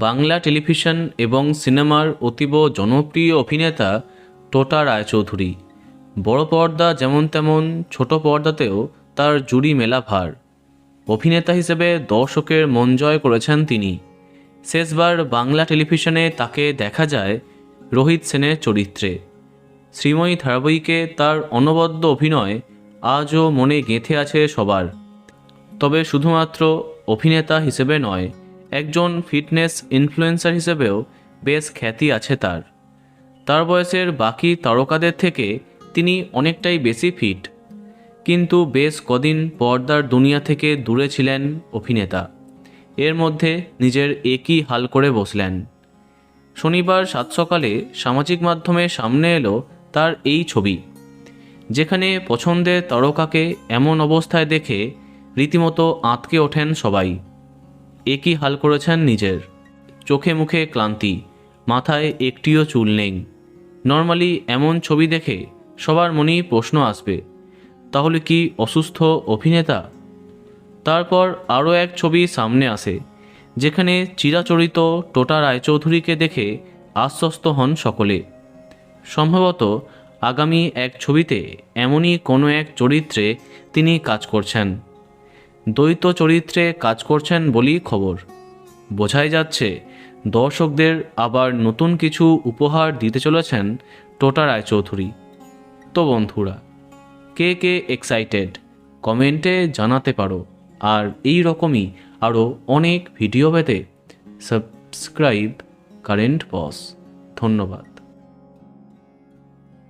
Bangla television এবং সিনেমার অতীব জনপ্রিয় অভিনেতা টোটা রায়চৌধুরী। বড় পর্দা যেমন তেমন ছোট পর্দাতেও তার জুড়ি মেলা ভার। অভিনেতা হিসেবে দর্শকের মন জয় করেছেন তিনি। শেষবার বাংলা টেলিভিশনে তাকে দেখা যায় রোহিত সেনের চরিত্রে। শ্রীময়ী ধারাবাহিকে তার অনবদ্য অভিনয় আজও মনে গেঁথে আছে সবার। তবে শুধুমাত্র অভিনেতা হিসেবে নয়, একজন ফিটনেস ইনফ্লুয়েন্সার হিসেবেও বেশ খ্যাতি আছে তার। তার বয়সের বাকি তারকাদের থেকে তিনি অনেকটাই বেশি ফিট, কিন্তু বেশ কদিন পর্দার দুনিয়া থেকে দূরে ছিলেন অভিনেতা। এর মধ্যে নিজের একই হাল করে বসলেন। শনিবার সাত সকালে সামাজিক মাধ্যমে সামনে এলো তার এই ছবি, যেখানে পছন্দের তারকাকে এমন অবস্থায় দেখে রীতিমতো আঁতকে ওঠেন সবাই। একই হাল করেছেন নিজের। চোখে মুখে ক্লান্তি, মাথায় একটিও চুল নেই। নর্মালি এমন ছবি দেখে সবার মনেই প্রশ্ন আসবে, তাহলে কি অসুস্থ অভিনেতা? তারপর আরও এক ছবি সামনে আসে, যেখানে চিরাচরিত টোটা রায়চৌধুরীকে দেখে আশ্বস্ত হন সকলে। সম্ভবত আগামী এক ছবিতে এমনই কোনো এক চরিত্রে তিনি কাজ করছেন। দ্বৈত চরিত্রে কাজ করছেন বলেই খবর। বোঝাই যাচ্ছে দর্শকদের আবার নতুন কিছু উপহার দিতে চলেছেন টোটা রায়চৌধুরী। তো বন্ধুরা, কে কে এক্সাইটেড কমেন্টে জানাতে পারো। আর এই রকমই আরও অনেক ভিডিও পেতে সাবস্ক্রাইব কারেন্ট বস। ধন্যবাদ।